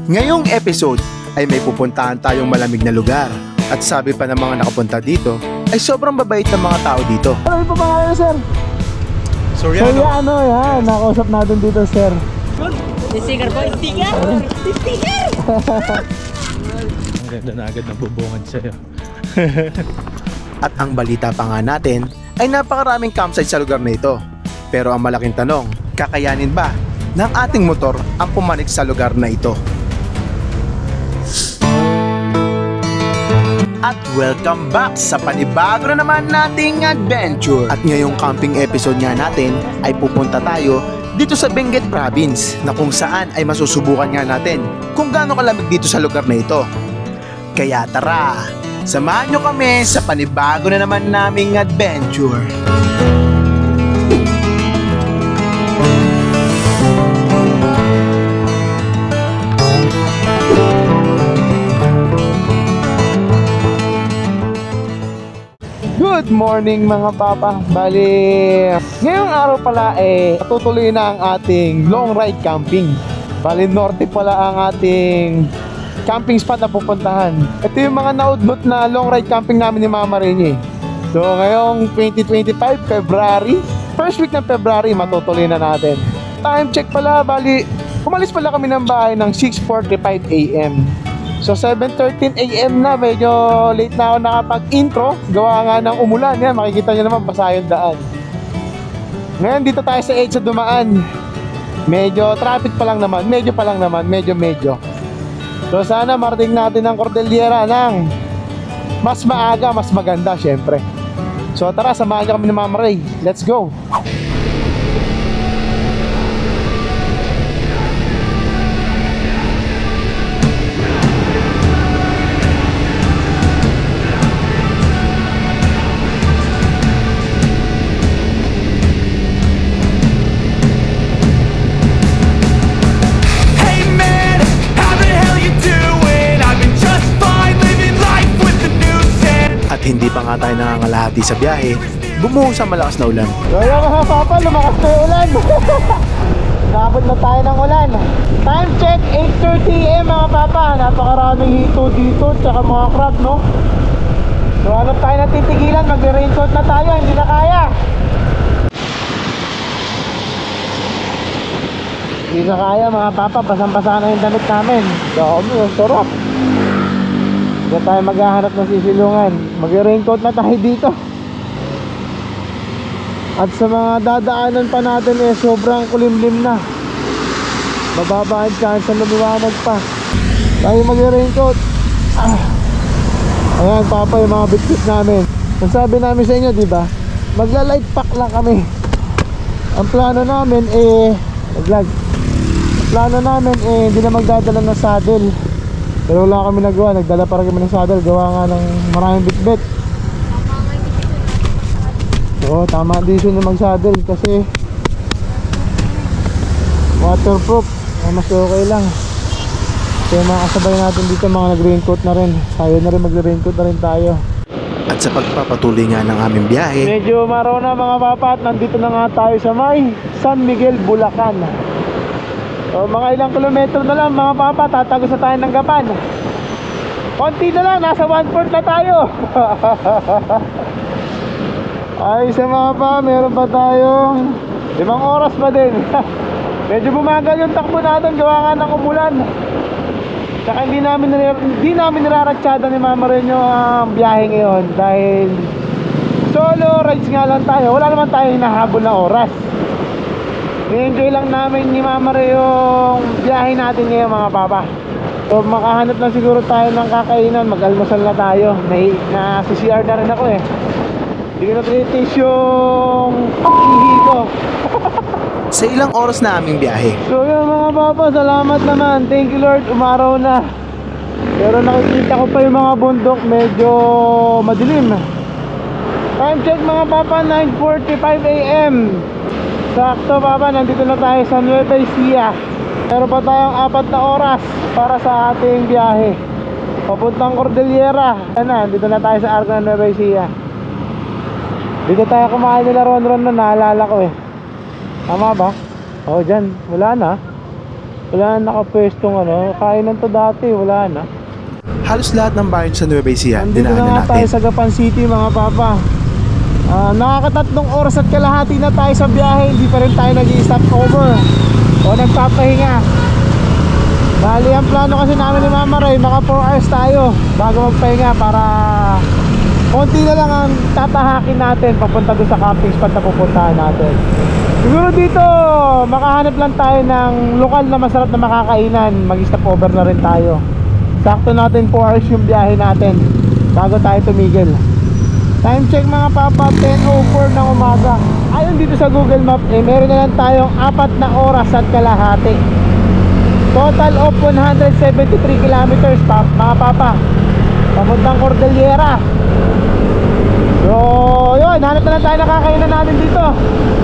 Ngayong episode ay may pupuntahan tayong malamig na lugar. At sabi pa ng mga nakapunta dito ay sobrang babait ng mga tao dito. Ano po pangalan, sir? Soriano. Yan. Nakausap natin dito, sir. Sticker po, sticker! Sticker! Ang ganda na agad ng bubungad sa'yo. At ang balita pa nga natin ay napakaraming campsite sa lugar na ito. Pero ang malaking tanong, kakayanin ba ng ating motor ang pumanik sa lugar na ito? At welcome back sa panibago na naman nating adventure. At ngayong camping episode nga natin ay pupunta tayo dito sa Benguet Province na kung saan ay masusubukan nga natin kung gaano kalamig dito sa lugar na ito. Kaya tara, samahan nyo kami sa panibago na naman naming adventure. Good morning mga papa. Bali, ngayong araw pala tutuloy na ang ating long ride camping. Bali, norte pala ang ating camping spot na pupuntahan. Ito yung mga naudnot na long ride camping namin ni Mama Rene. So ngayong 2025 February, first week ng February, matutuloy na natin. Time check pala, bali umalis pala kami ng bahay ng 6:45 AM. So 7:13 AM na, medyo late na ako nakapag-intro. Gawa nga ng umulan. Yan, makikita nyo naman, basa yung daan. Ngayon dito tayo sa EDSA dumaan. Medyo traffic pa lang naman. Medyo. So sana marating natin ang Cordillera ng mas maaga, mas maganda syempre. So tara, samahan niyo kami ni Mama Ray. Let's go! Hindi pa nga tayo nangangalahati sa biyahe, bumuhos ang malakas na ulan. Kaya mga papa, lumakas na yung ulan. Nakabot na tayo ng ulan. Time check, 8:30 AM mga papa. Napakaraming hito dito, tsaka mga crab, no? So hanap tayo na titigilan, magre-raincoat na tayo, hindi na kaya. Hindi na kaya mga papa, basang-basa na yung damit namin. Dami, ang sarap. Hindi tayo maghahanap ng sisilungan. Mag-raincoat na tayo dito. At sa mga dadaanan pa natin sobrang kulimlim na. Mababa ang chance na lumiwanag pa. Tayo mag-raincoat. Ayan papa, yung mga bitbit namin. Ang sabi namin sa inyo, diba? Magla-light pack lang kami. Ang plano namin naglag. Ang plano namin hindi na magdadala ng saddle. Pero wala kami nagawa, nagdala para kami ng saddle. Gawa nga ng maraming bitbit. Oo, tama din siya na mag-saddle kasi waterproof, mas okay lang. Kaya mga kasabay natin dito, mga nag-raincoat na rin. Tayo na rin, mag-raincoat na rin tayo. At sa pagpapatuloy nga ng aming biyahe, medyo maraw na mga papa, at nandito na nga tayo sa may San Miguel, Bulacan. So mga ilang kilometro na lang mga papa, tatagos na tayo ng Gapan. Konti na lang, nasa 1/4 na tayo. Ay sa mga pa, meron pa tayong 5 oras pa din. Medyo bumagal yung takbo natin, gawa nga ng umulan. Tsaka hindi namin niraratsyada ni Mama Rene ang biyahe ngayon. Dahil solo rides nga lang tayo, wala naman tayong hinahabol na oras. I-enjoy lang namin ni Mama Ray yung biyahe natin ngayon mga papa. So makahanap lang siguro tayo ng kakainan, mag-almusal na tayo. Na-CCR na rin ako Hindi ko na-taste yung ihi ko. sa ilang oras na aming biyahe, So yun mga papa, salamat naman. Thank you Lord, umaraw na. Pero nakikita ko pa yung mga bundok, medyo madilim. Time check mga papa, 9:45 AM. Sakto papa, nandito na tayo sa Nueva Ecija. Meron pa tayong 4 na oras para sa ating biyahe papuntang Cordillera. Ayan na, dito na tayo sa Arco ng Nueva Ecija. Dito tayo kumain nila Ron na, naalala ko Tama ba? Oo, dyan, wala na. Wala na nakapwestong kainan to dati, wala na. Halos lahat ng bayan sa Nueva Ecija, Nandito dinaanan na nga tayo natin. sa Gapan City mga papa. Nakakatatlong oras at kalahati na tayo sa biyahe. Hindi pa rin tayo nag-i-stop over o nagpapahinga. Bali ang plano kasi namin ni Mama Ray, maka 4 hours tayo bago magpahinga para konti na lang ang tatahakin natin papunta doon sa camping spot na pupuntahan natin. Siguro dito makahanap lang tayo ng lokal na masarap na makakainan. Mag-stop over na rin tayo. Sakto natin 4 hours yung biyahe natin bago tayo tumigil. Time check mga papa, 10:04 ng umaga. Ayon dito sa Google Map, meron na lang tayong 4 na oras at kalahati. Total of 173 kilometers mga papa, papuntang Cordillera. So yun, hanap na lang tayo nakakainan natin dito.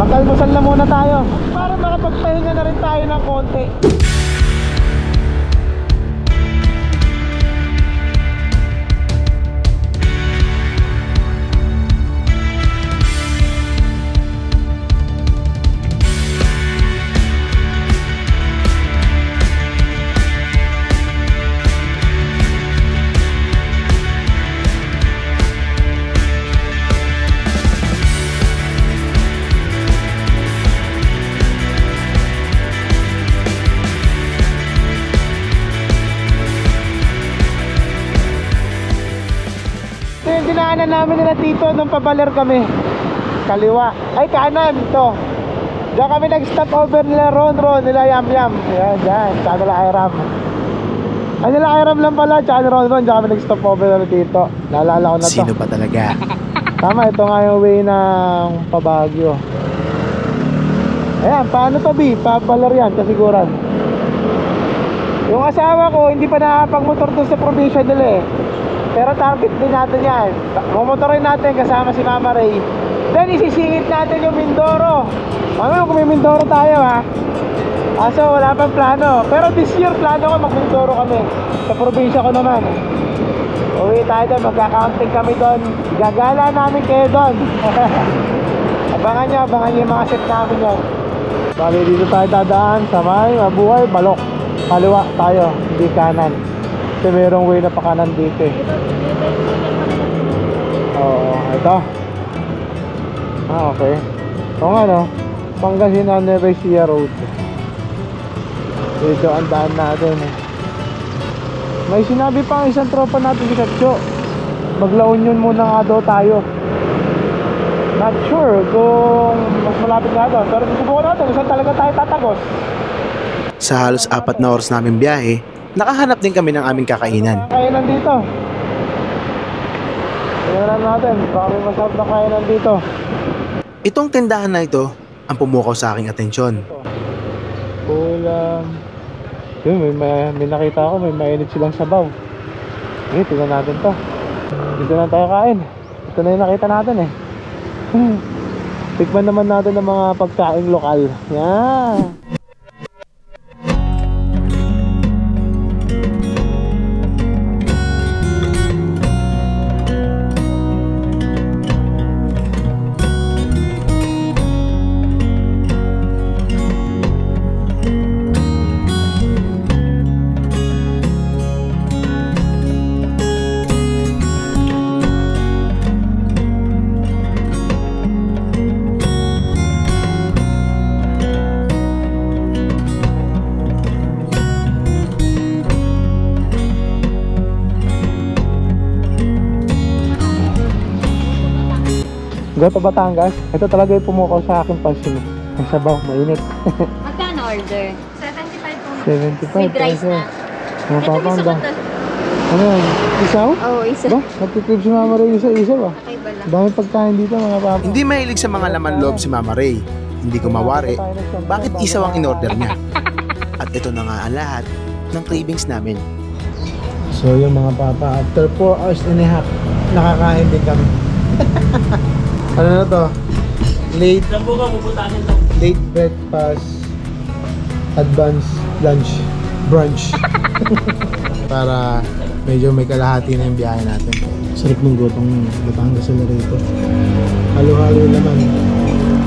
Mag-almusal na muna tayo para makapagpahinga na rin tayo ng konti. Dinaanan namin nila Tito nung pabaler kami. Kaliwa, ay kanan to. Diyan kami nag-stop over nila Ron, nila Yam Yam. Ayan, dyan, tsaka nila Iram. Ay nila Iram lang pala, tsaka nila Ron, diyan kami nag-stop over nila Tito. Naalala ko na to. Sino pa talaga? Tama, ito nga yung way ng Pabagyo. Ayan, paano to B? Pabaler yan, kasiguran. Yung asawa ko, hindi pa nakapagmotor doon sa probinsya nila eh. Pero target din natin yan. Mumotorin natin kasama si Mama Ray. Then isisingit natin yung Mindoro. Ano kung may Mindoro tayo ha. So wala pang plano. Pero this year plano ko mag-Mindoro kami. Sa probinsya ko naman. Uwi tayo doon, magka-camping kami doon. Gagala namin kayo doon. Abangan nyo yung mga set namin yan. Bali dito tayo dadaan sa may Mabuhay, Balok. Kaliwa tayo, hindi kanan. Kasi mayroong way na pakanan dito eh. Oo, ito. Okay. O nga no, Pangasinan Nueva Ecija Road. Dito ang daan natin eh. May sinabi pa ang isang tropa natin si Katso, mag-La Union muna nga daw tayo. Not sure kung mas malapit nga daw, pero susubukan natin kung saan talaga tayo tatagos. Sa halos 4 na oras namin biyahe, nakahanap din kami ng aming kakainan. Kainan dito. Tingnan natin, baka may masarap na kainan dito. Itong tindahan na ito ang pumukaw sa aking atensyon. Ulam. Yun, may nakita ako, may mainit silang sabaw. Okay, tingnan natin to. Dito na tayo kain. Ito na yung nakita natin eh. Tikman naman natin ng mga pagkain lokal. Yan. Gato Batangas, ito talaga yung pumukaw sa akin pansin. Ang sabaw, mainit. Magkano order? 75 po. 75 With rice pesos. na. Mga Ito papang gusto ko ba? to. Ano yan? Isaw? Oo, isa. Ba? Nagtitrip si Mama Ray isa ba? Kakaiba lang. Dami pagkain dito mga papa. Hindi mahilig sa mga laman loob si Mama Ray. Hindi ko mawari bakit isaw ang in-order niya. At ito na nga ang lahat ng cravings namin. So yung mga papa, after 4 hours and a half, nakakain din kami. Ano na to? Late breakfast, advanced lunch, brunch. Para medyo may kalahati na yung biyahe natin. Sarap ng gotong Batangas sa Laredo. Halo-halo naman.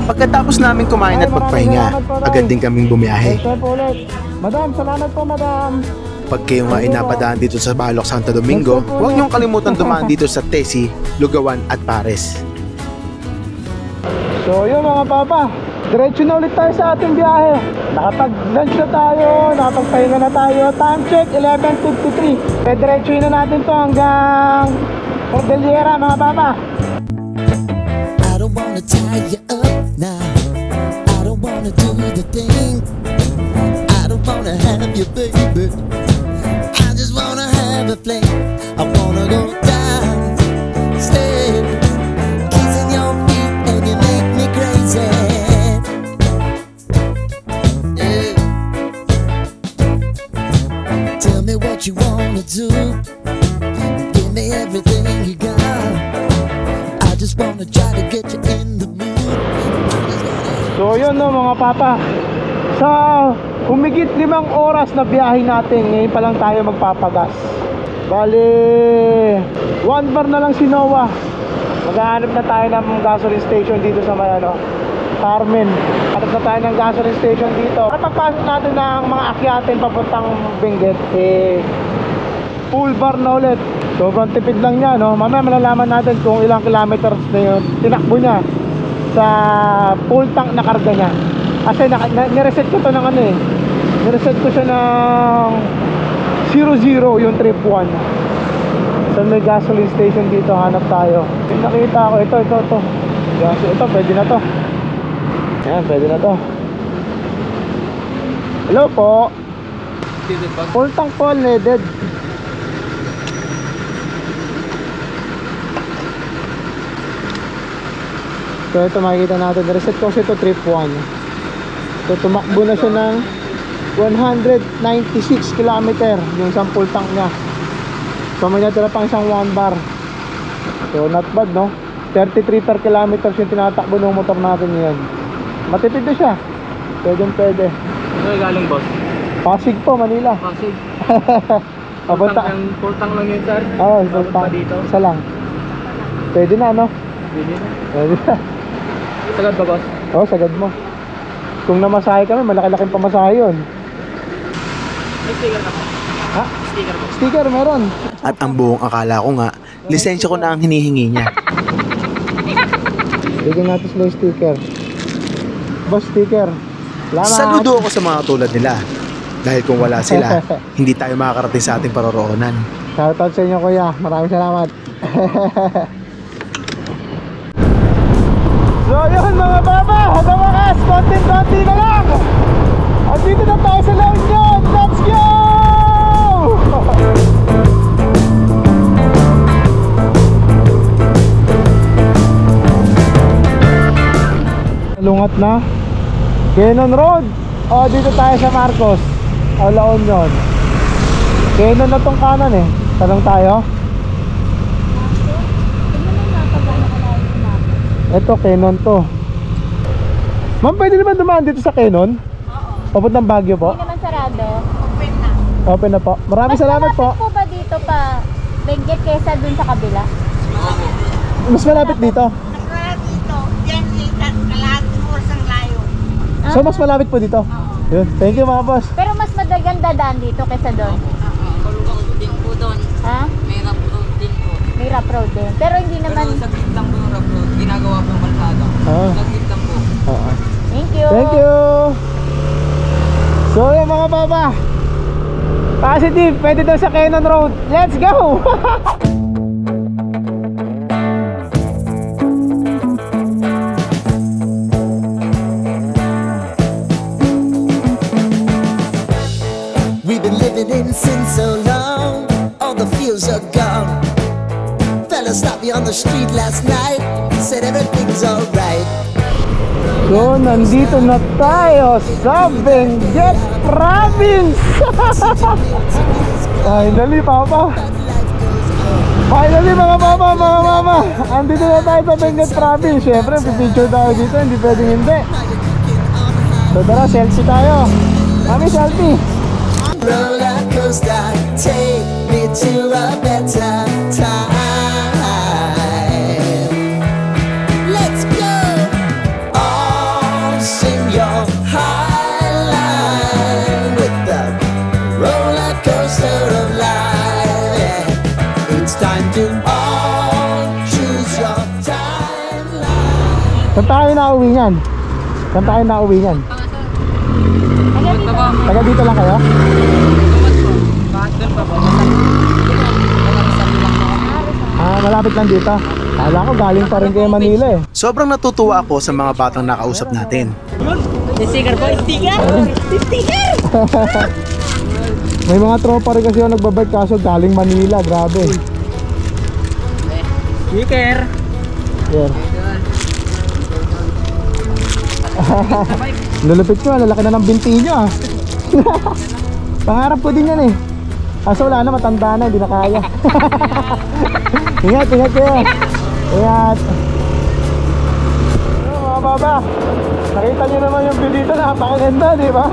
Pagkatapos namin kumain at magpahinga, agad din kaming bumiyahe. Chef ulit. Madam, salamat po, madam. Pag kayo nga ay napadaan dito sa Baloc, Santo Domingo, huwag niyong kalimutan dumaan dito sa Tesi, Lugawan at Pares. So yun mga papa, diretso na ulit tayo sa ating biyahe. Nakapag-lunch na tayo, nakapagpahinga na tayo. Time check, 11:53. Diretsuhin na natin to hanggang Cordillera mga papa. I don't wanna tie you up now. I don't wanna do the thing. I don't wanna have you, baby. I just wanna have a fling. I wanna go down, stay, kissing your feet, and you make me crazy. Yeah. Tell me what you wanna do. Give me everything you got. I just wanna try to get you in the mood. So yun no mga papa, sa humigit 5 oras na biyahe natin, ngayon pa lang tayo magpapagas. Bale 1 bar na lang si Noah. Maghahanap na tayo ng gasoline station dito sa may Carmen. Hanap na tayo ng gasoline station dito. Kapagpasok natin ng mga akyatin papuntang Benguet, full bar na ulit. Sobrang tipid lang niya, no? Mamaya malalaman natin kung ilang kilometers na yun tinakbo niya sa full tank na karga niya. Kasi nireset ko to ng nireset ko siya ng 00 yung trip 1. So may gasoline station dito, hanap tayo. Nakita ko, ito. Ito, pwede na to. Ayan, pwede na to. Hello po. Full tank po, unleaded. So ito makikita natin, reset ko kasi ito trip 1. So tumakbo na siya ng 196 km yung isang full tank niya. So may natira pang isang 1 bar. So not bad, no? 33 per kilometers yung tinatakbo ng motor natin ngayon. Matipid na siya. Pwede. Ano galing boss? Pasig po, Manila. Pasig. Papunta. Full tank lang yun sir? Oo, full tank. Isa lang. Pwede na, no? Pwede na. Sagad ba boss? Oo, sagad mo. Kung namasahe kami, malaki-laking pamasahe yun. May sticker na po. Ha? Sticker po. Sticker meron. At ang buong akala ko nga, lisensya ko na ang hinihingi niya. Bigyan natin sila yung sticker. Boss, sticker. Salamat. Saludo ako sa mga tulad nila. Dahil kung wala sila, hindi tayo makakarating sa ating paroroonan. Shoutout sa inyo kuya. Maraming salamat. So yun mga papa, hanggang wakas, konti-konti na lang. Andito na tayo sa La Union. Let's go! Lungat na Cannon Road. O dito tayo sa Marcos o La Union. Cannon na tong kanan Tanong tayo. Ito, Cannon to. Ma'am, pwede naman dumaan dito sa Cannon? Oo. Papuntang Baguio po? Hindi naman sarado. Open na. Open na po. Maraming salamat po. Mas malapit po ba dito pa Benguet kesa dun sa kabila? Mas malapit dito. Nagkalat dito, yan kalahati mo sang layo. So, mas malapit po dito. Yun. Thank you mga boss. Pero mas madagang dadaan dito kesa doon. Malubang din po doon. Ha? May rough road din po. May rough road din. Pero hindi naman... Pero saglit lang po yung rough road. Ginagawa po yung kalsada. Saglit lang po. Oo. Thank you. Thank you. So yun mga papa, positive, pwede daw sa Cannon Road. Let's go! We've been living in sin so long, all the feels are gone. Fella stopped me on the street last night, said everything's alright. So nandito na tayo sa Benguet Province. Finally papa. Finally mga papa, mga mama, andito na tayo sa Benguet Province. Siyempre pipicture tayo dito, hindi pwedeng hindi. So tara, selfie tayo. Mami, selfie. Roller coaster, take me to a better time. Let's go. All sing your high line with the roller coaster of life. Yeah. It's time to all choose your timeline. Saan tayo na-uwi niyan? Saan tayo na-uwi niyan? Taga dito lang kayo? Malapit lang dito. Kala ko galing pa rin kayo Manila eh. Sobrang natutuwa ako sa mga batang nakausap natin. Sticker po, sticker! Sticker! May mga tropa rin kasi yung nagbabike kaso galing Manila. Grabe. Sticker! Yeah. Lulupit ko, lalaki na ng binti nyo ah. Pangarap ko din yan eh. Kaso wala na, matanda na, hindi na kaya. Ingat, ingat kayo. Ingat. Mga baba, nakita nyo naman yung view dito, napakaganda, di ba?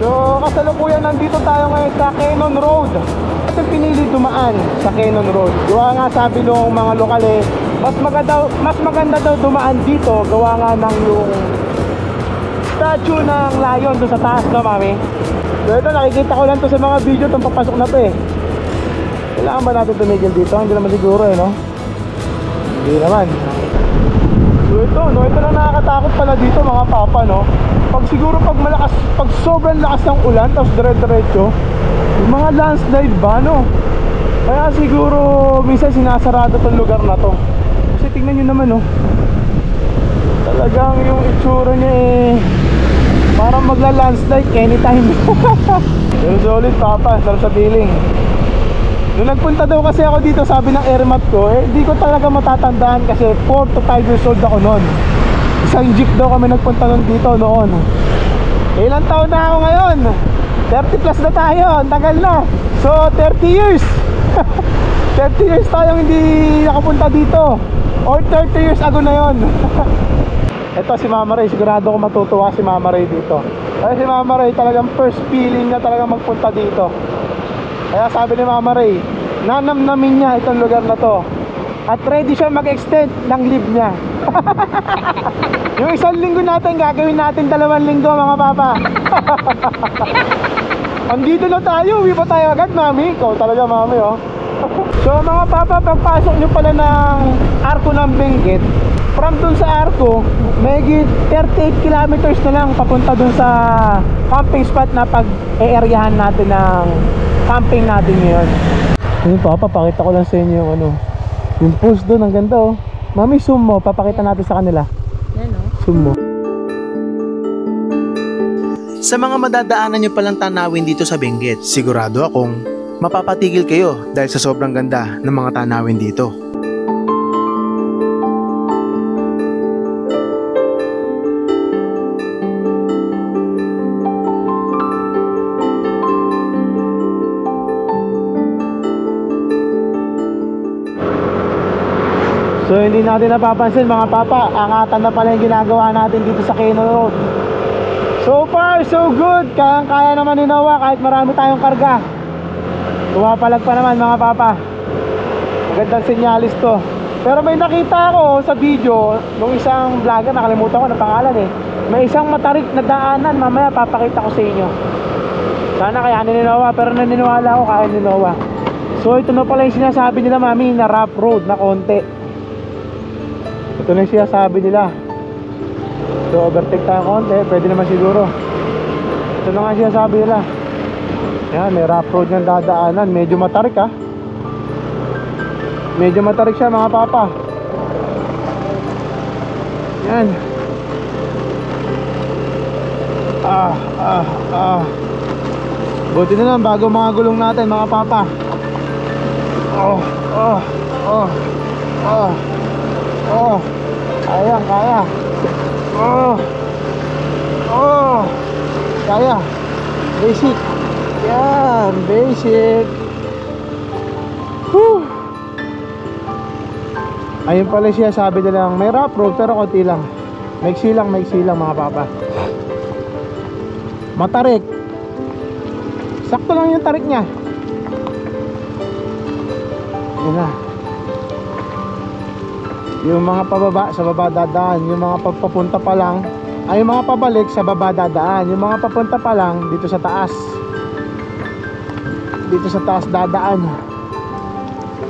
So, kasalukuyan nandito tayo ngayon sa Cannon Road. Ito pinili dumaan sa Cannon Road. Gawa nga sabi nung mga lokal eh, mas maganda daw dumaan dito, gawa nga ng yung statue ng lion doon sa taas, no mami? So ito, nakikita ko lang to sa mga video itong papasok na to eh. Kailangan ba natin tumigil dito? Hindi naman siguro eh, no? Hindi naman. So ito, no? Ito na nakakatakot pala dito mga papa, no? Pag siguro pag sobrang lakas ng ulan, tapos dire-diretso, yung mga landslide ba, no? Kaya siguro minsan sinasarado tong lugar na to. Kasi tingnan nyo naman, no? Talagang yung itsura niya eh, parang magla-landslide anytime. Pero solid papa, sarap sa feeling. Nung nagpunta daw kasi ako dito, sabi ng airmat ko, eh di ko talaga matatandaan kasi 4 to 5 years old ako noon. Isang jeep daw kami nagpunta nun dito noon. Ilang taon na ako ngayon? 30 plus na tayo, ang tagal na. So 30 years. 30 years tayong hindi nakapunta dito. Or 30 years ago na yon. Ito si Mama Ray, sigurado ko matutuwa si Mama Ray dito. Kaya si Mama Ray talagang first feeling niya talagang magpunta dito. Kaya sabi ni Mama Ray, nanamnamin niya itong lugar na to. At ready siya mag-extend ng leave niya. Yung isang linggo natin, gagawin natin 2 linggo mga papa. Andito na tayo, uwi pa tayo agad mami. Ikaw talaga mami oh. So mga papa, pagpasok nyo pala ng Arco ng Benguet, from dun sa Arco, may 38 kilometers na lang papunta dun sa camping spot na pag-e-areahan natin ng camping natin ngayon. Ayun papa, pakita ko lang sa inyo yung ano, yung post dun, ang ganda oh. Mami, zoom mo, papakita natin sa kanila. Yan o. Zoom mo. Sa mga madadaanan nyo palang tanawin dito sa Benguet, sigurado akong mapapatigil kayo dahil sa sobrang ganda ng mga tanawin dito. So hindi natin napapansin mga papa, angatan na pala yung ginagawa natin dito sa Cannon Road. So far so good, kayang-kaya naman ni Noah kahit marami tayong karga. Tumapalag pa naman mga papa. Magandang senyalis to. Pero may nakita ako sa video nung isang vlogger, nakalimutan ko ng pangalan eh. May isang matarik na daanan, mamaya papakita ko sa inyo. Sana kayanin ni Noah, pero naniniwala ako kaya ni Noah. So ito na pala yung sinasabi nila mami na rough road na konti. Ito na yung sinasabi nila. So overtake tayo konti, pwede naman siguro. Ito na nga sinasabi nila. Yan, may rough road niyang dadaanan. Medyo matarik ha. Medyo matarik siya mga papa. Yan. Buti na lang bago mga gulong natin mga papa. Kaya, kaya. Kaya. Basic. Yan, basic. Whew. Ayun pala siya, sabi nila may rough road pero konti lang. Maiksi lang mga papa. Matarik. Sakto lang yung tarik niya. Yun na. Yung mga pababa sa baba dadaan, yung mga papunta pa lang, ay yung mga pabalik sa baba dadaan, yung mga papunta pa lang dito sa taas. dito sa taas dadaan.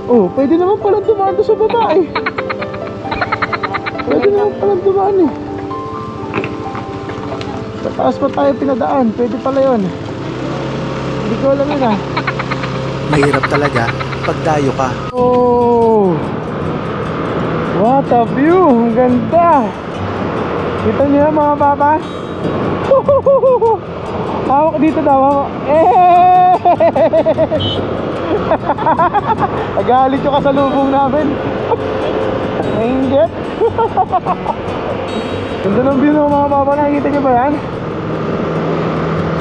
Oh, pwede naman pala dumaan doon sa baba eh. Pwede naman pala dumaan eh. Sa taas pa tayo pinadaan, pwede pala yun. Hindi ko alam yun ah. Mahirap talaga pag dayo ka. Oh, what a view! Ang ganda! Kita niyo yan mga papa? Hawak dito daw, hawak. Eh! Nagalit yung kasalubong namin. Nainggit. Ganda ng view ng mga papa, nakikita niyo ba yan?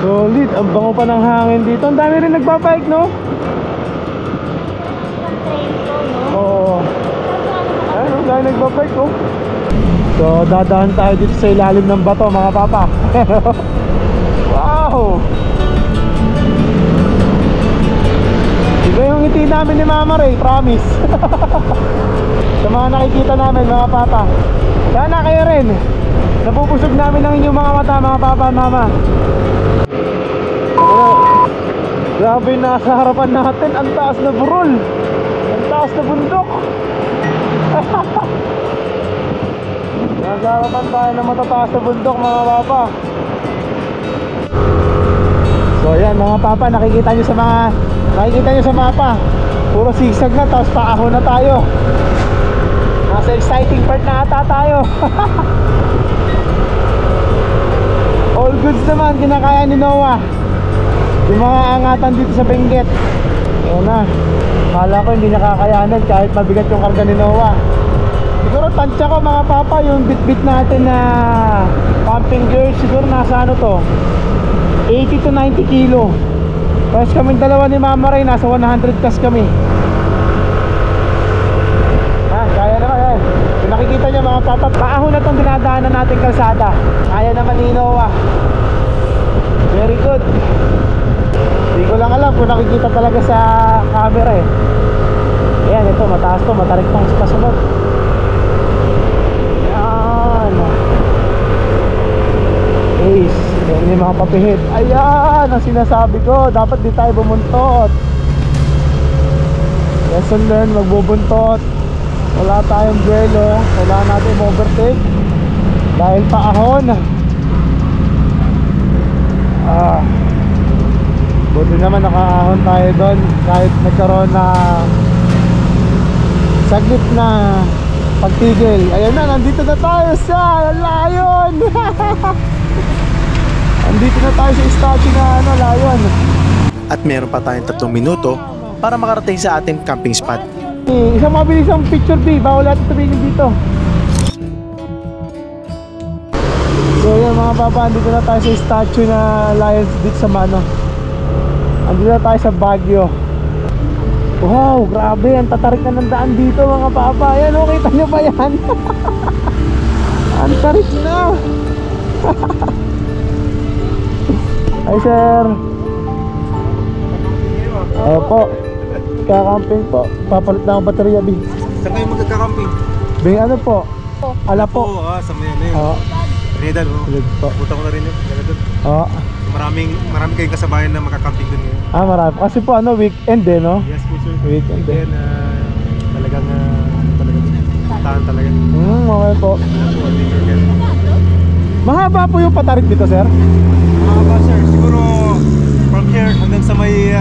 Solid, ang bango pa ng hangin dito. Ang dami rin nagbabike, no? Oo. Ayun, ang dami nagbabike, oh. So, dadaan tayo dito sa ilalim ng bato, mga papa. Wow! Iba yung ngiti namin ni Mama Ray, promise. Sa mga nakikita namin, mga papa. Sana kayo rin. Napupusog namin ang inyong mga mata, mga papa at mama. Grabe, nasa harapan natin. Ang taas na burol. Ang taas na bundok. Nasa harapan tayo ng matataas na bundok, mga papa. So yan mga papa, nakikita nyo sa mapa, puro sigsag na, tapos paahon na tayo. Nasa exciting part na ata tayo. All goods naman, kinakaya ni Noah. Yung mga angatan dito sa Benguet. Ayan na, kala ko hindi niya kakayanin kahit mabigat yung karga ni Noah. Siguro tansya ko mga papa, yung bit-bit natin na pumping gear, siguro nasa ano to, 80 to 90 kilo. Tapos kami dalawa ni Mama Ray, nasa 100 plus kami. Kaya naman yan. Kung nakikita nyo mga papa, paahon na itong dinadaanan natin kalsada. Kaya naman ni Noah. Very good. Hindi ko lang alam kung nakikita talaga sa camera eh. Ayan, ito mataas to, matarik tong kasunod. Ayan. Ace. Ayan yung mga papihit. Ayan ang sinasabi ko, dapat di tayo bumuntot. Lesson learned, magbubuntot. Wala tayong buwelo, wala natin overtake dahil paahon. Buti naman nakaahon tayo doon kahit nagkaroon na saglit na pagtigil. Ayan na, nandito na tayo sa Layon. Nandito na tayo sa statue na Layon. At meron pa tayong 3 minuto para makarating sa ating camping spot. Isang mabilisang picture B, bawal natin tumingin dito. So yan mga papa, andito na tayo sa statue na Lions dito sa Mano. Andito na tayo sa Baguio. Wow, grabe, ang tatarik na ng daan dito mga papa. Ayan, oh, kita nyo ba yan? Ang tarik na. Hi sir. Opo, kakamping po. Papalit na ang baterya, Bing. Saan kayo magkakamping? Bing, ano po? Ala po. Oo, sa may ano yun. Oo. Trinidad, Tulad po. Puta ko na rin yun. Oo. Marami kayong kasabayan na makakamping dun yun. Marami. Kasi po ano, weekend eh, no? Yes po sir. Weekend eh. Again, talagang tahan talaga. Okay po. Mahaba po yung patarik dito, sir? Mahaba sir, siguro from here hanggang sa may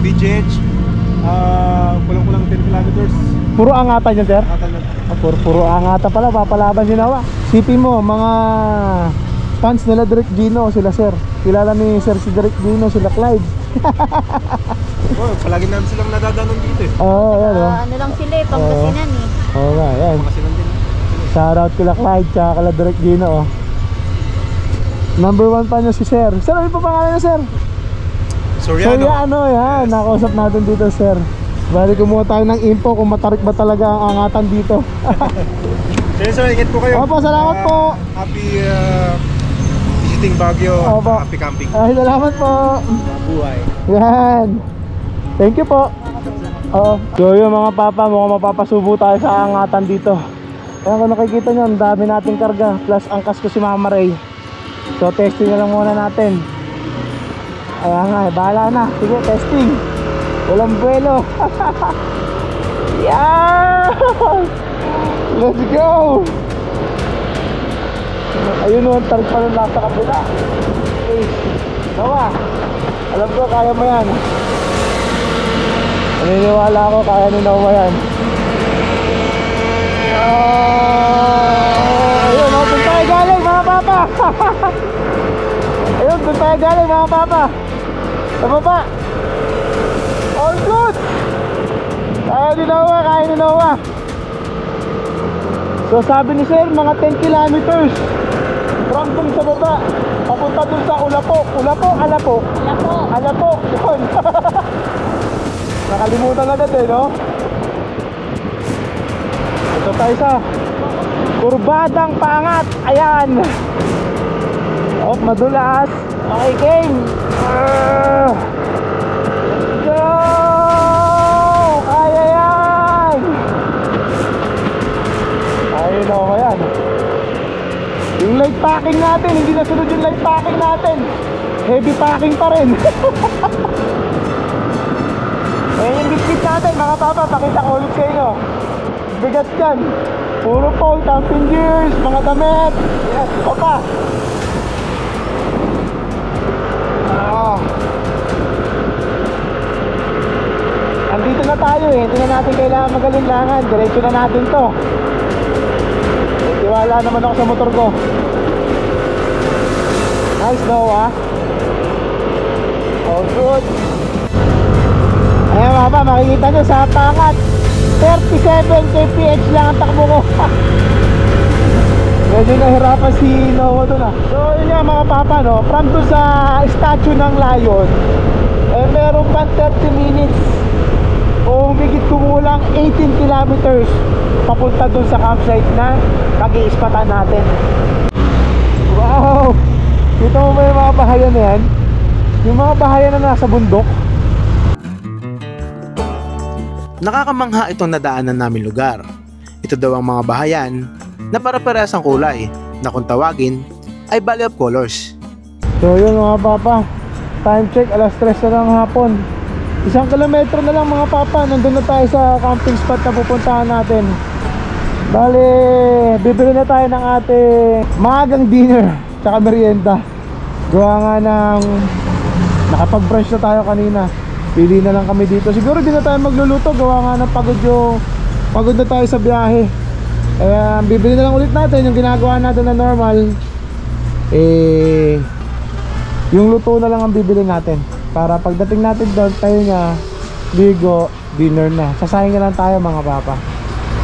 BGH, kulang-kulang 10 kilometers. Puro angatan niya, sir? Angatan lang. Puro angatan pala, papalaban si Nawa. Sipin mo, mga fans nila Direk Gino, sila sir. Kilala ni sir si Direk Gino, sila Clyde. Oh, palagi namin silang nadadanon dito eh. Oo, yan o. Ano lang sila eh, Pangasinan eh. Oo nga, yan. Kasi nandun. Shoutout kila Clyde, tsaka kila Direk Gino, oh. Number 1 pa niya si sir. Sir, ano pa pangalan niya, sir? Soriano, yan. Nakausap natin dito, sir. Bali, kumuha tayo ng info kung matarik ba talaga ang angatan dito. Sir, ingat po kayo. Opo, salamat po. Happy visiting Baguio. Opo. Happy camping. Ay, salamat po. Buhay. Yan. Thank you po. So yun mga papa, mukhang mapapasubo tayo sa angatan dito. Kaya kung nakikita nyo, ang dami nating karga. Plus angkas ko si Mama Ray. So testing na lang muna natin. Ayan nga, bahala na. Sige, testing. Walang buwelo. Yeah! Let's go! Ayun o, ang tarik pa nun nasa kapila. Okay, Noah, alam ko kaya mo yan. Naniniwala ako kaya ni Noah yan. Ayun o, doon tayo galing mga papa. Ayun, doon tayo galing mga papa. Sa baba. All good. Kaya ni Noah, kaya ni Noah. So sabi ni sir, mga 10 kilometers from dun sa baba papunta dun sa Ulapo. Alapo. Yun. Nakalimutan agad eh, no? Ito tayo sa kurbadang paangat. Ayan. Oh, madulas. Okay, game. Let's go. Kaya yan. Ayun o, ayan. Yung light packing natin, hindi nasunod yung light packing natin. Heavy packing pa rin. Eh, yung biscuit natin, mga papa, pakita ko ulit sa inyo. Bigat yan. Puro pole, camping gears, mga damit. Yes, papa. Andito na tayo eh, hindi na natin kailangan magalinlangan. Diretso na natin to. Tiwala naman ako sa motor ko. Nice Noah. All good. Ayan mga pa, makikita nyo sa pangat 37 kph lang ang takbo ko. Medyo nahirapan si Noah doon ah. So yun nga mga papa, no, from doon sa statue ng lion, eh meron pa 30 minutes o higit kumulang 18 kilometers papunta doon sa campsite na pag-iispatan natin. Wow! Kita mo ba yung mga bahayan na yan? Yung mga bahayan na nasa bundok. Nakakamangha itong nadaanan namin lugar. Ito daw ang mga bahayan na para-parehas ang kulay na kung tawagin ay Valley of Colors. So yun mga papa, time check, alas 3 na ng hapon. 1 kilometro na lang mga papa, nandun na tayo sa camping spot na pupuntahan natin. Bale, bibili na tayo ng ating maagang dinner tsaka merienda. Gawa nga ng nakapag-brunch na tayo kanina. Pili na lang kami dito. Siguro di na tayo magluluto, gawa nga ng pagod na tayo sa biyahe. Kaya bibili na lang ulit natin yung ginagawa natin na normal. Yung luto na lang ang bibili natin para pagdating natin doon, tayo nga ligo, dinner na. Sasayang na lang tayo mga papa.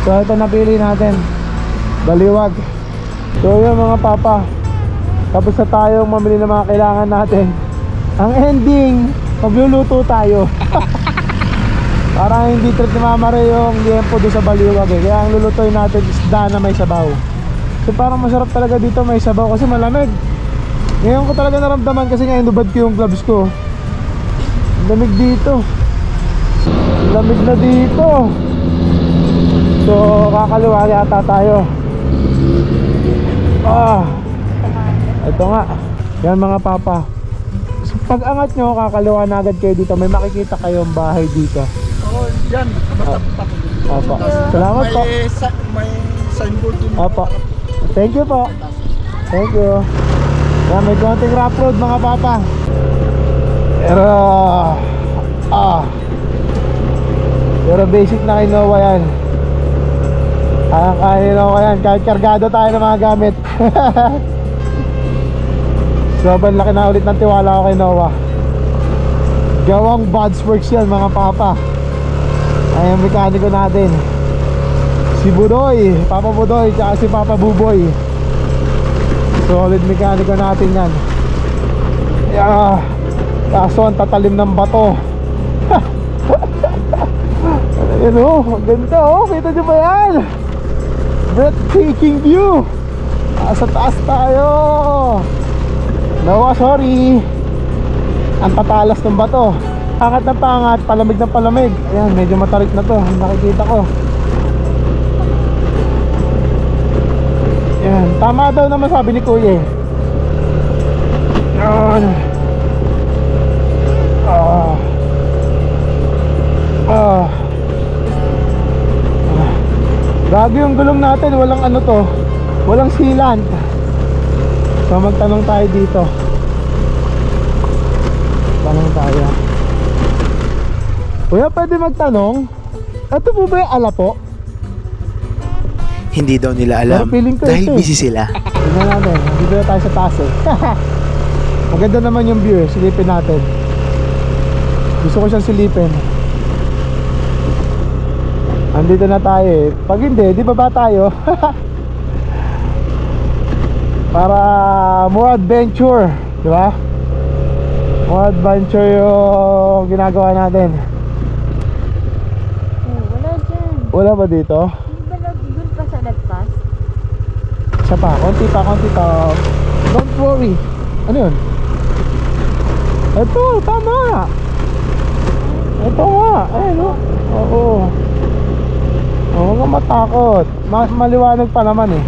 So ito napili natin, baliwag. So yun mga papa, tapos na tayong mamili ng mga kailangan natin. Ang ending, magluluto tayo. Parang hindi trip ni Mama Ray yung liempo doon sa baliwag eh. Kaya ang lulutuin natin isda na may sabaw. So parang masarap talaga dito may sabaw kasi malamig. Ngayon ko talaga naramdaman kasi nga inubad ko yung gloves ko. Lamig dito. Lamig na dito. So kakaliwa yata tayo. Ito nga. Yan mga papa. So, pag angat nyo, kakaliwa na agad kayo dito. May makikita kayong bahay dito. Oo, yan. Opo. Salamat po. May signboard din. Opo. Thank you po. Thank you. Yan, may konting rough road mga papa. Pero basic na kay Noah yan. Kaya ni Noah yan. Kahit kargado tayo ng mga gamit. Sobrang laki na ulit ng tiwala ko kay Noah. Gawang Buds Works yan mga papa. Ay ang mekaniko natin, si Budoy, Papa Budoy, tsaka si Papa Buboy. Solid mekaniko natin yan. Kaso ang tatalim ng bato. Ayan o, ganda o, kita nyo ba yan? Breathtaking view. Sa taas tayo. Noah, sorry. Ang tatalas ng bato. Pangat na pangat, palamig na palamig. Ayan, medyo matarik na to, nakikita ko. Ayan, tama daw naman sabi ni Kuya. Ayan. yung gulong natin, walang ano to, walang sealant. So magtanong tayo dito. Tanong tayo. Kuya, pwede magtanong? Ito po ba yung Alapo? Hindi daw nila alam Pero feeling ko dahil ito eh. busy sila. Tignan natin, dito na tayo sa taas eh. Maganda naman yung view eh, silipin natin. Gusto ko siyang silipin. Andito na tayo eh. Pag hindi, di ba tayo? Para more adventure, di ba? More adventure yung ginagawa natin. Oh, wala dyan. Wala ba dito? Hindi ba nag-igol pa sa lagpas? Isa pa, konti pa. Don't worry. Ano yun? Ito, tama. Ito nga, ayun o. Oo. Huwag kang matakot. Maliwanag pa naman eh.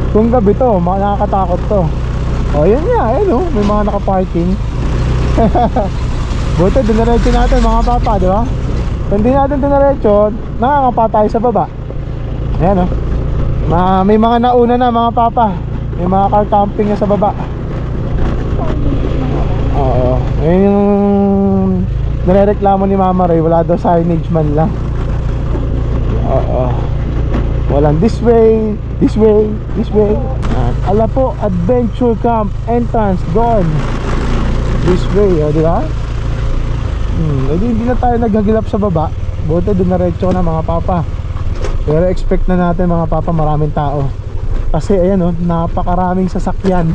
Kung gabi to, nakakatakot to. O yan nga, ayun o. May mga nakaparking. Buti, dinaretso natin mga papa, di ba? Kung di natin dinaretso, nakakapa tayo sa baba. Ayan o. May mga nauna na mga papa. May mga car camping na sa baba. Oo. Ayun yung nirereklamo ni Mama Ray. Wala daw signage man lang. Oo. Walang this way. Alapo Adventure Camp entrance gone. This way, di ba? Hindi na tayo naghagilap sa baba. Buti dinaretso na mga papa. Pero expect na natin mga papa maraming tao. Kasi ayan napakaraming sasakyan.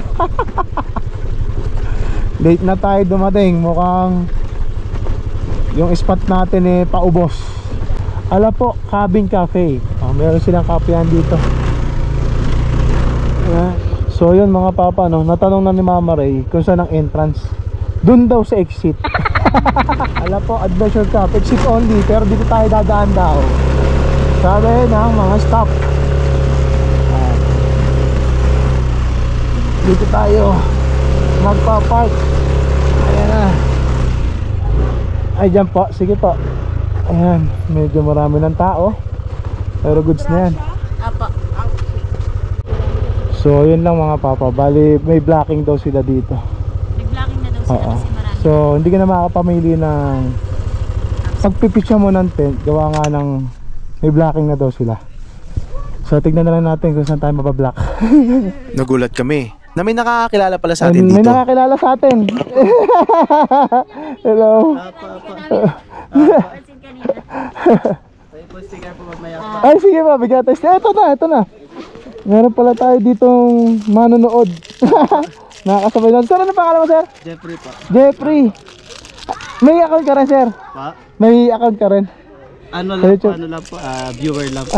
Late na tayo dumating. Mukhang yung spot natin paubos. Alapo Cabin Cafe. Meron silang kapehan dito. So yun mga papa, natanong na ni Mama Ray kung saan ang entrance. Dun daw sa exit. Alapo Adventure Camp, exit only. Pero dito tayo dadaan daw. Sabi ng mga staff. Dito tayo magpa-park. Ayan na. Ay dyan po, sige po. Ayan, medyo marami ng tao. Pero goods na yan. Apa. So yun lang mga papa. Bali may blocking daw sila dito. May blocking na daw sila kasi marami. So hindi ka na makakapamili ng pagpipitcha mo ng tent. Gawa nga ng may blocking na daw sila. So tignan na lang natin kung saan tayo mabablock. Nagulat kami na may nakakakilala pala sa atin May dito. nakakilala sa atin. Hello. Pansin kanina. Ay sige pa, bigatas. Ito na. Meron pala tayo ditong manonood. Nakakasabay na. Sir, ano pangalan mo, sir? Jeffrey pa. Jeffrey. May account ka rin, sir? Pa? May account ka rin? Ano lang po, viewer lang.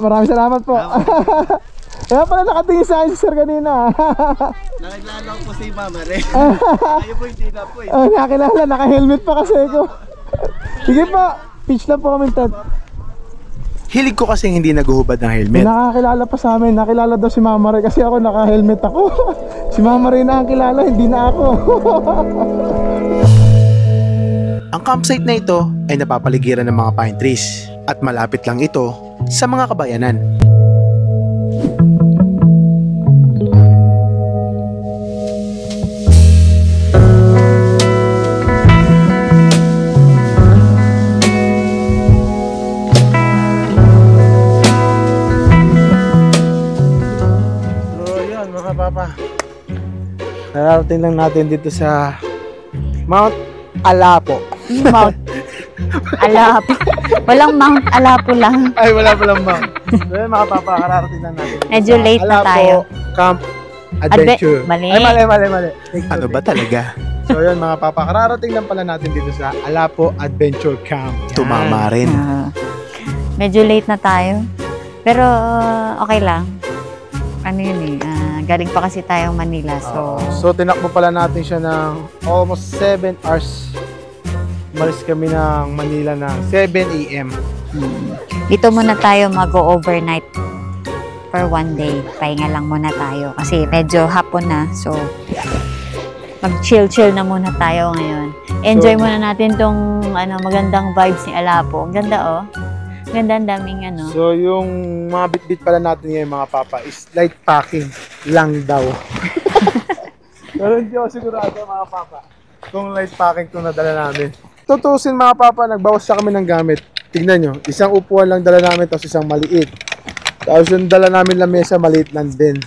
Maraming salamat po. Kaya pala nakatingin sa akin si sir kanina. Nakilala ko po si Mama Ray. Ayaw po hindi na po Nakilala, naka-helmet pa kasi ako. Sige pa, pitch lang po kami tent. Hilig ko kasing hindi naguhubad ng helmet. May nakakilala pa sa amin. Nakilala daw si Mama Ray kasi ako naka-helmet ako. Si Mama Ray na ang kilala, hindi na ako. Ang campsite na ito ay napapaligiran ng mga pine trees at malapit lang ito sa mga kabayanan. Nararating lang natin dito sa Mount Alapo. Mount Alapo. Walang Mount Alapo lang. Ay, wala palang Mount. So yun mga papa, kararating lang natin. Medyo late na tayo. Camp Adventure. Mali. Ay, mali. Ano ba talaga? So yun mga papa, kararating lang pala natin dito sa Alapo Adventure Camp. Tumama rin. Medyo late na tayo. Pero okay lang. Ano yun galing pa kasi tayong Manila. So tinakbo pala natin siya ng almost 7 hours. Malis kami ng Manila ng 7 AM. Dito muna tayo mag-overnight for one day. Pahinga lang muna tayo kasi medyo hapon na. So mag-chill na muna tayo ngayon. Enjoy muna natin tong magandang vibes ni Alapo. Ang ganda Ganda, ang daming ano. So, yung mga bit-bit pala natin ngayon mga papa is light packing lang daw. Pero hindi ako sigurado mga papa kung light packing itong nadala namin. Tutusin mga papa, nagbawas na kami ng gamit. Tignan nyo, isang upuan lang dala namin tapos isang maliit. Tapos yung dala namin lamesa, maliit lang din.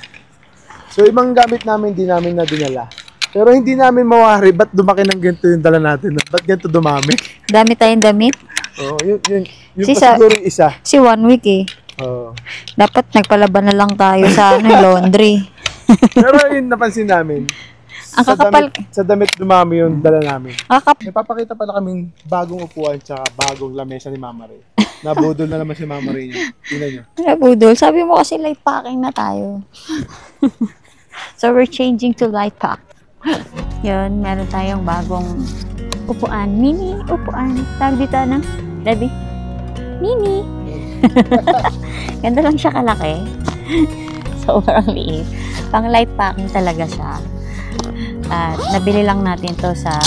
So, ibang gamit namin, hindi namin na dinala. Pero hindi namin mawari, ba't dumaki ng ganito yung dala natin? Ba't ganito dumami? Dami tayong damit. Oo, yun Si pa siguro yung isa. Si 1 week eh. Oo. Dapat nagpalaban na lang tayo sa laundry. Pero yun napansin namin. Ang kakapal. Sa damit dumami yung dala namin. May Napapakita pala kaming bagong upuan tsaka bagong lamesa ni Mama Ray. Nabudol na naman si Mama Ray niya. Tingnan nyo. budol. Sabi mo kasi light packing na tayo. So we're changing to light pack. Yun, meron tayong bagong upuan. Mini upuan. Tawag dito na, Debbie? Mini. Ganda lang siya kalaki. Sobrang liit. Pang light packing talaga siya. At nabili lang natin to sa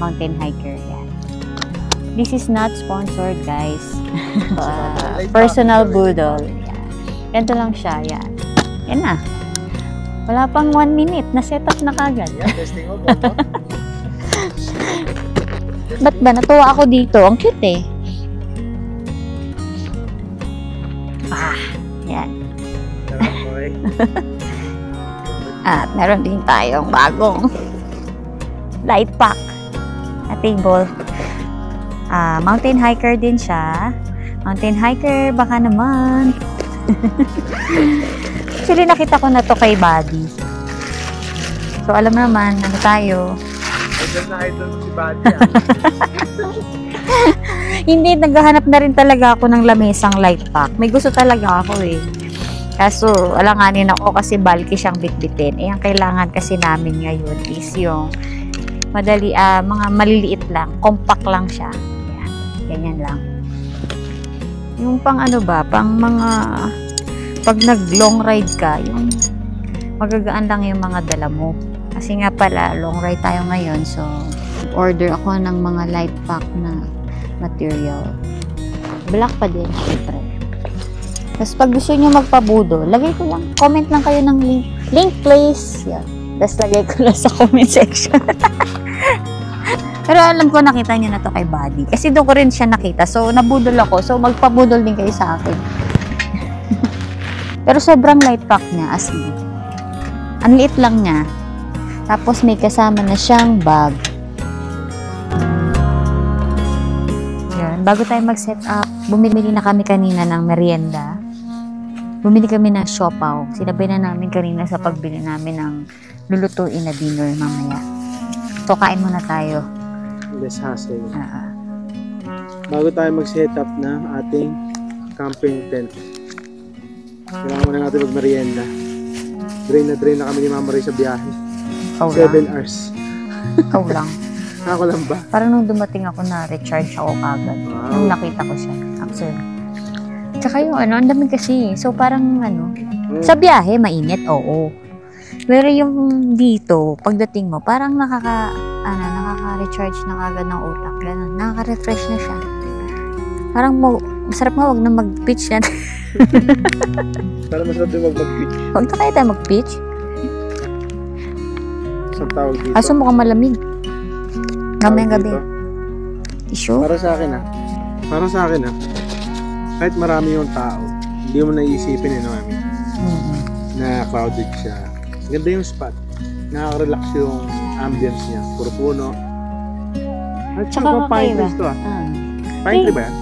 Mountain Hiker. Yan. This is not sponsored, guys. Personal budol. Yan. Ganito lang siya. Yan. Yan na. Wala pang 1 minute. Na-setup na kagad. Yeah, testing mo. Ba't ba? Natuwa ako dito. Ang cute eh. Yan. At meron din tayong bagong light pack na table. Mountain hiker din siya. Mountain hiker, baka naman. Actually, nakita ko na to kay Buddy. So, alam naman, ano tayo. Idol na idol si Buddy. Hindi, naghahanap na rin talaga ako ng lamesang light pack. May gusto talaga ako eh. Kaso, alanganin ako kasi bulky siyang bitbitin. Eh, ang kailangan kasi namin ngayon is yung madali, mga maliliit lang. Compact lang siya. Yan. Ganyan lang. Yung pang ano ba, pang mga pag nag-long ride ka, yung magagaan lang yung mga dala mo. Kasi nga pala, long ride tayo ngayon. So, order ako ng mga light pack na material. Black pa din, syempre. Tapos pag gusto nyo magpabudo, lagay ko lang, comment lang kayo ng link. Link please! Yan. Tapos lagay ko lang sa comment section. Pero alam ko nakita nyo na to kay Buddy. Kasi doon ko rin siya nakita. So, nabudol ako. So, magpabudol din kayo sa akin. Pero sobrang light pack niya, as in. Ang liit lang niya. Tapos may kasama na siyang bag. Yan. Bago tayo mag-set up, bumili na kami kanina ng merienda. Bumili kami ng siopaw. Sinabay na namin kanina sa pagbili namin ng lulutuin na dinner mamaya. So, kain muna tayo. Less hassle. Bago tayo mag-set up ng ating camping tent. Kailangan muna natin mag-merienda. Drain na kami ni Mama Ray sa biyahe. 7 hours. Ikaw lang. Ako lang ba? Parang nung dumating ako na recharge ako kagad. Wow. Nung nakita ko siya. Actually. Tsaka yung ano, ang dami kasi. So parang ano, sa biyahe, mainit, oo. Pero yung dito, pagdating mo, parang nakaka-recharge na kagad ng utak. Ganun. Nakaka-refresh na siya. Parang masarap nga, wag na mag-pitch yan. Para masarap din mag-pitch. Huwag na kaya tayo mag-pitch. Isang tawag dito. Aso mukhang malamig. Mamayang gabi. Dito. Issue? Para sa akin kahit marami yung tao, hindi mo naisipin mami, na crowded siya. Ganda yung spot. Nakaka-relax yung ambience niya. Puro puno. At Tsaka pine kakaiba. trees to Pine tree ba yan?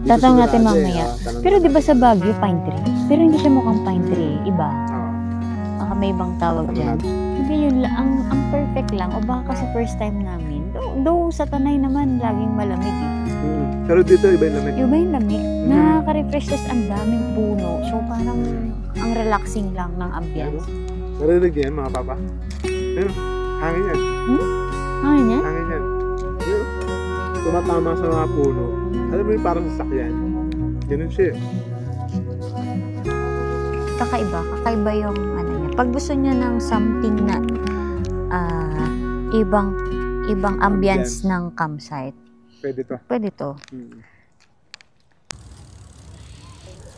Tatanong natin mamaya. Pero di ba sa Baguio, pine tree? Pero hindi siya mukhang pine tree. Iba. Baka may ibang tawag dyan. Hindi yun lang. Ang perfect lang. O baka kasi first time namin. Though sa Tanay naman, laging malamig eh. Pero dito, iba yung lamig. Iba yung lamig. Nakaka-refresh, tas ang daming puno. So parang ang relaxing lang ng ambience. Narinig yan, mga papa? Pero, hangin yan. Hangin yan? Hangin yan. Yun. Tumatama sa mga puno. Alam mo yung parang sasakyan. Ganun siya. Kakaiba yung ano niya. Pag gusto niya ng something na ibang ambience ng campsite, Pwede to. pwede to.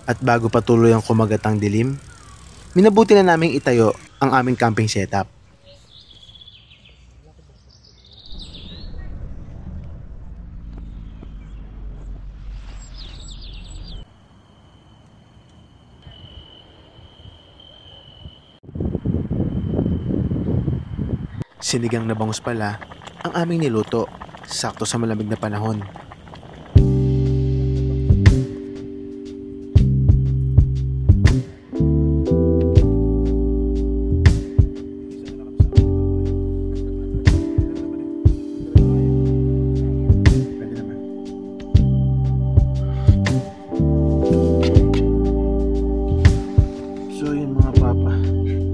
At bago patuloy ang kumagat ang dilim, minabuti na naming itayo ang aming camping setup. Sinigang na bangus pala ang aming niluto, sakto sa malamig na panahon. So yun mga papa,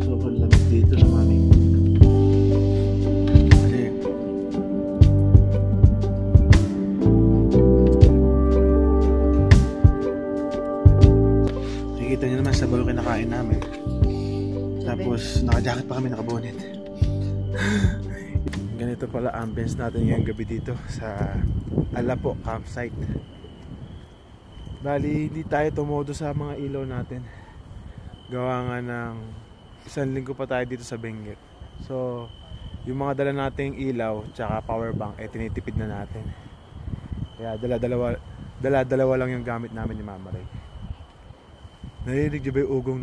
sobrang lamig dito sa mami. Nakikita nyo naman sa bayo kinakain namin. Tapos naka-jacket pa kami, naka-bonnet. Ganito pala ambience natin ngayong gabi dito sa Alapo campsite. Bali, hindi tayo tumodo sa mga ilaw natin. Gawa nga ng 1 linggo pa tayo dito sa Benguet. So, yung mga dala nating ilaw tsaka power bank, tinitipid na natin. Kaya dala-dalawa lang yung gamit namin ni Mama Ray. Narinig nyo ba yung ugong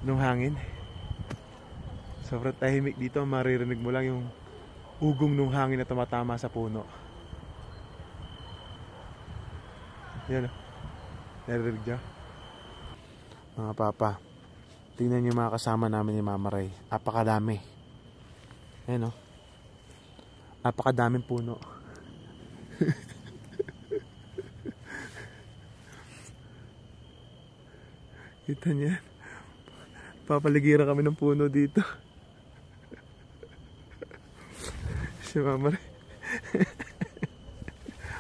nung hangin? Sobrang tahimik dito, maririnig mo lang yung ugong nung hangin na tumatama sa puno. Yan o. Narinig nyo? Mga papa, tingnan nyo mga kasama namin ni Mama Ray. Apakadami. Ayan o. Apakadaming puno. Kita niya. Papaligiran kami ng puno dito. Si Mama Ray.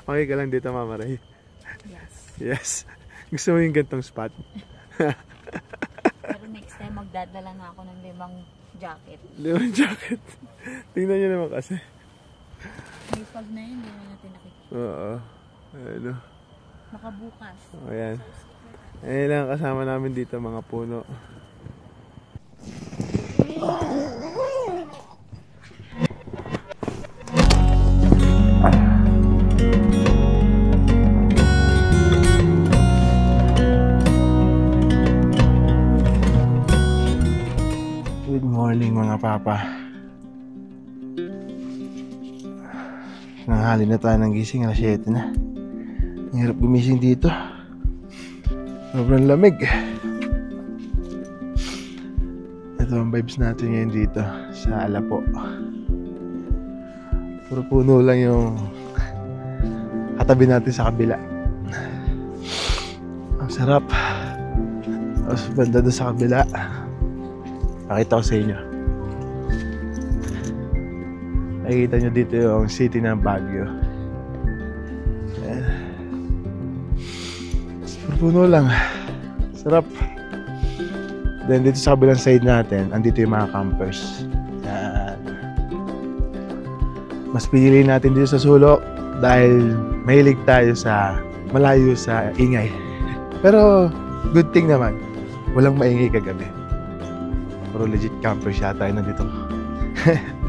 Okay ka lang dito, Mama Ray? Yes. Yes. Gusto mo yung gantong spot? Pero next time magdadala na ako ng 5 jacket. 5 jacket. Tingnan nyo naman kasi. May fog na yun, hindi natin nakikita. Oo. Ano? Makabukas. Ayan. Ayan lang kasama namin dito, mga puno. Good morning mga papa. Nanghali na tayo ng gising, alas 7 na. Ang hirap gumising dito. Sobrang lamig. Ito ang vibes natin ngayon dito sa Alapo. Puro puno lang yung katabi natin sa kabila. Ang sarap. Tapos banda doon sa kabila, pakita ko sa inyo. Nakikita nyo dito yung city ng Baguio. Puno lang. Sarap. Then dito sa kabilang side natin, andito yung mga campers. Yan. Mas pinili natin dito sa sulok dahil mahilig tayo sa malayo sa ingay. Pero good thing naman, walang maingay kagabi. Pero legit campers yata tayo nandito.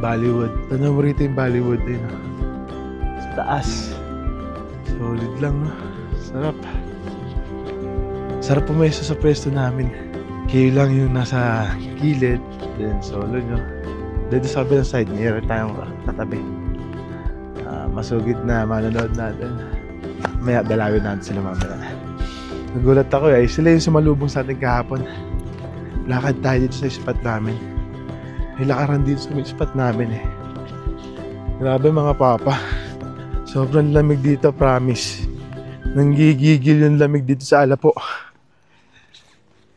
Bollywood. Tanong mo rito yung Bollywood din. Sa taas. Solid lang, no? Sarap. Sarap pumesto sa pwesto namin. Kayo lang yung nasa gilid. Then solo nyo. Dito sa kabilang side, mayroon tayong katabi. Masugid na manonood natin. Maya dalawin natin sila mamaya. Nagulat ako sila yung sumalubong sa atin kahapon. Lakad tayo dito sa spot namin. May lakaran dito sa spot namin Grabe mga papa. Sobrang lamig dito, promise. Nanggigigil yung lamig dito sa Alapo.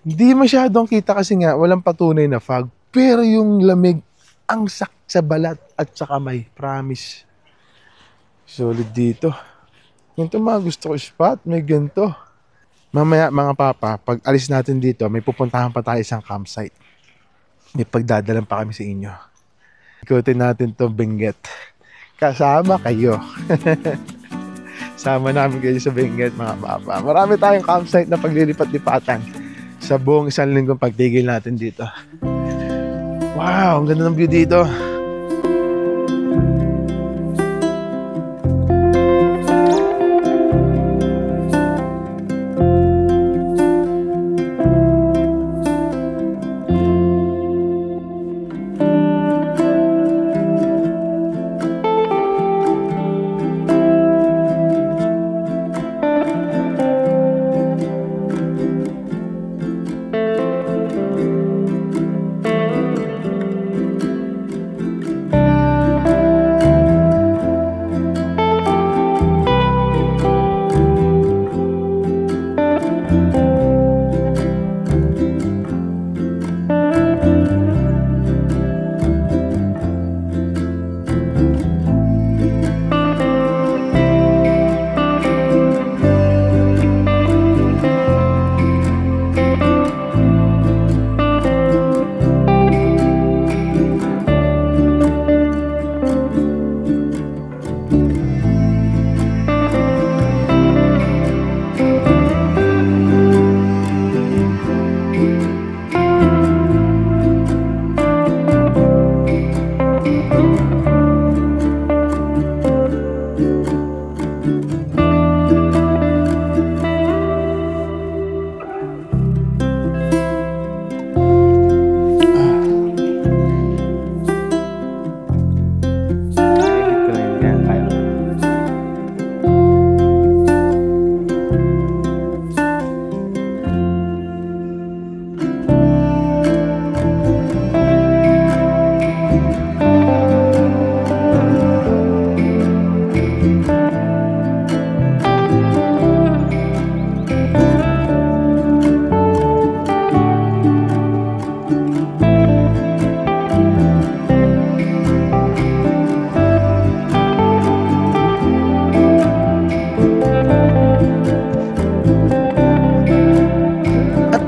Hindi masyadong kita kasi nga walang patunay na fog. Pero yung lamig ang sakit sa balat at sa kamay. Promise. Solid dito. Ganito mga gusto ko spot. May ganito. Mamaya mga papa, pag alis natin dito, may pupuntahan pa tayo isang campsite. May pagdadalan pa kami sa inyo. Ikutin natin to Benguet. Kasama kayo. sama namin kayo sa Benguet mga papa. Marami tayong campsite na paglilipat-lipatan sa buong isang linggong pagtigil natin dito. Wow, ang ganda ng view dito.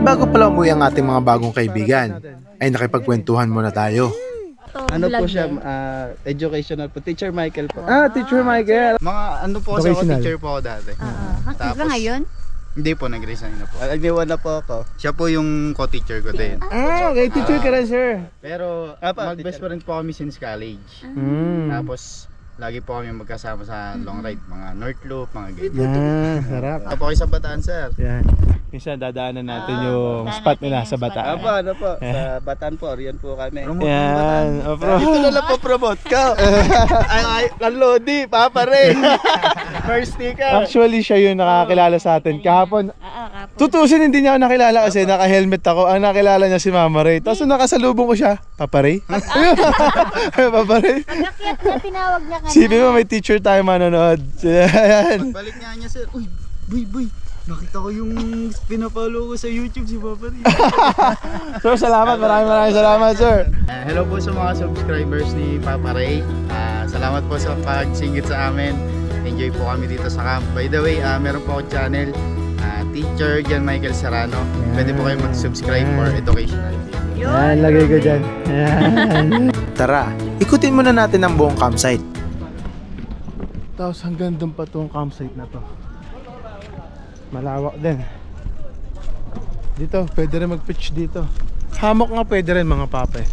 Bago pala umuwi ang ating mga bagong kaibigan, ay nakipagkwentuhan muna tayo. Ano po siya, educational po. Teacher Michael po. Teacher Michael. Mga ano po kasi ako, Vocational. teacher po ako dati. Hanggang ngayon? Hindi po, nag-resign na po. Nagniwan na po ako. Siya po yung co-teacher ko din. Okay, teacher ka rin, sir. Pero mag-best friend po kami since college. Tapos lagi po kami magkasama sa long ride, mga North Loop, mga ganyan. Yan, sarap. Ako kayo sa Bataan, sir. Yan. Minsan dadaanan natin yung spot nila sa Bataan. Ano po, sa Bataan po, riyan po kami. Yan. Ito na lang po promote ka. Ay, Lodi, Papa Ray. First sticker. Actually, siya yung nakakilala sa atin. Kahapon, tutusin hindi niya ako nakilala kasi naka-helmet ako. Ang nakilala niya si Mama Ray. Tapos nung nakasalubong ko siya, Papa Ray? Papa Ray? Pagkakyat na tinawag niya ka Sibi mo, may teacher tayo manonood. Ayan. Balik nga niya, sir. Uy, boy. Nakita ko yung pinapollow ko sa YouTube si Papa Ray. Sir, salamat. Maraming salamat, sir. Hello po sa mga subscribers ni Papa Ray. Salamat po sa pagsingit sa amin. Enjoy po kami dito sa camp. By the way, meron po ako channel, Teacher Jan Michael Serrano. Pwede po kayo mag-subscribe for educational video. Ayan, lagay ko dyan. Ayan. Tara, ikutin muna natin ang buong campsite. Tapos hanggang doon pa itong campsite na to. Malawak din. Dito, pwede rin mag-pitch dito. Hammock nga pwede rin mga papa eh.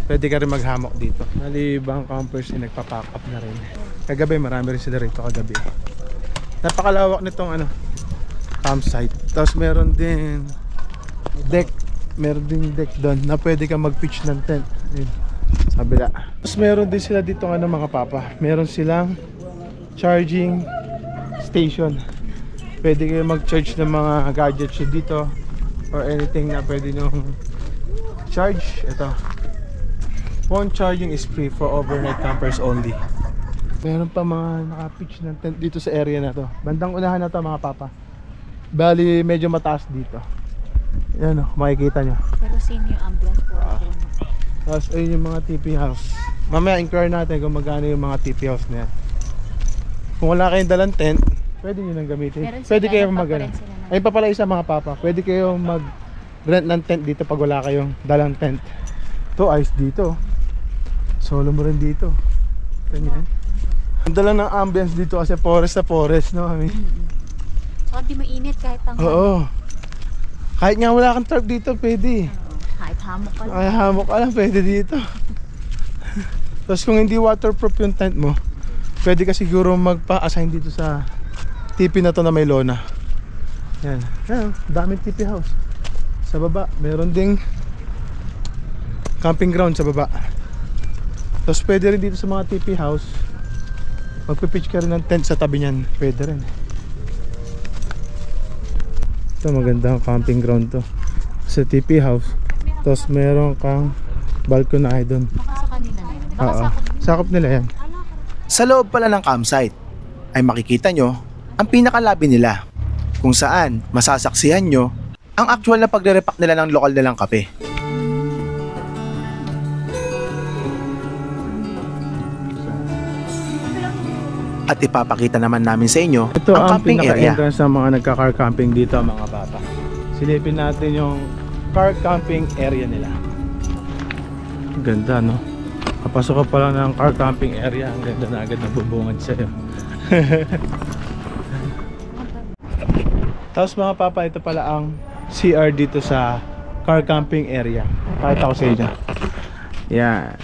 Pwede ka rin mag-hammock dito. Nalibang campers na nagpa-pack up na rin. Kagabi, marami rin sila rito kagabi. Napakalawak nitong campsite. Tapos meron din deck. Meron din deck doon na pwede ka mag-pitch ng tent. Yun, sa kabila. Tapos meron din sila dito mga papa. Meron silang charging station. Pwede kayo mag-charge ng mga gadgets dito or anything na pwede nyo charge. Ito, phone charging is free for overnight campers only. Meron pa mga naka-pitch ng tent dito sa area na to. Bandang unahan na to mga papa. Bali medyo mataas dito. Yan o, makikita nyo. Pero same yung ambulance po. Tapos ayun yung mga TP house. Mamaya inquire natin kung magkano yung mga TP house na yan. Kung wala kayong dalang tent, pwede nyo nang gamitin. Pwede kayo ayun pa pala isa mga papa. Pwede kayong mag-rent ng tent dito pag wala kayong dalang tent. Ito, ayos dito. Solo mo rin dito. Ganyan. Ganda lang ng ambience dito kasi forest na forest, no? Mami? So, di mainit kahit ang Oo. Kahit nga wala kang truck dito, pwede. kahit hamok ka lang. Ay, hamok ka lang, pwede dito. Tapos kung hindi waterproof yung tent mo, pwede ka siguro magpa-assign dito sa tipi na to na may lona. Yan. Yan, daming tipi house. Sa baba, meron ding camping ground sa baba. Tapos pwede rin dito sa mga tipi house, magpipitch ka rin ng tent sa tabi niyan. Pwede rin. Ito, magandang camping ground to. Sa tipi house. Tapos meron kang balcony doon. Baka sa kanila na yun. Oo. Sakop nila yan. Sa loob pala ng campsite ay makikita nyo ang pinakalabi nila kung saan masasaksihan nyo ang actual na pagre-repack nila ng lokal nilang kape. At ipapakita naman namin sa inyo Ito ang ang camping area. pinaka-entrance ng mga nagka-car camping dito, mga papa. Silipin natin yung car camping area nila. Ganda, no? Kapasok ka pala ng car camping area, ang ganda na agad nabubungad sa'yo. Tapos mga papa, ito pala ang CR dito sa car camping area. Pakita ko sa inyo. Yan.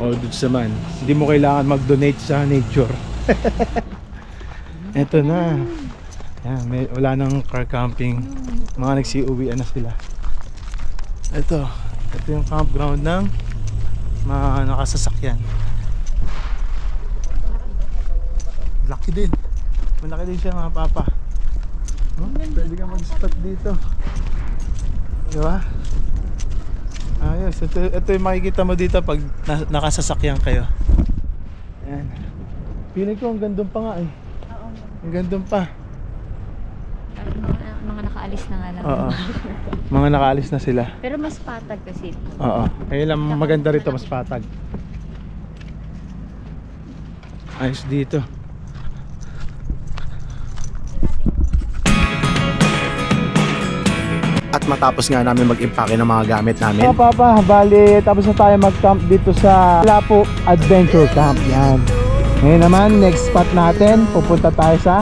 All goods naman. Hindi mo kailangan mag-donate sa nature. Ito na. Yan, wala nang car camping. Mga nagsiuwian na sila. Ito yung campground ng mga nakasasakyan. Laki din. Malaki din siya, mga papa. Oh, pwede ka mag-spot dito. Diba? Ayos. Ito yung makikita mo dito pag nakasasakyan kayo. Ayan. Piling ko ang gandun pa nga eh. Oo. Ang gandun pa. Mga nakaalis na nga lang. Oo. Mga nakaalis na sila. Pero mas patag kasi. Oo. Kaya lang maganda rito, mas patag. Ayos dito. At matapos nga namin mag-impake ng mga gamit namin, So papa, bali tapos na tayo mag-camp dito sa Lapu Adventure Camp. Yan. Ngayon naman, next spot natin, pupunta tayo sa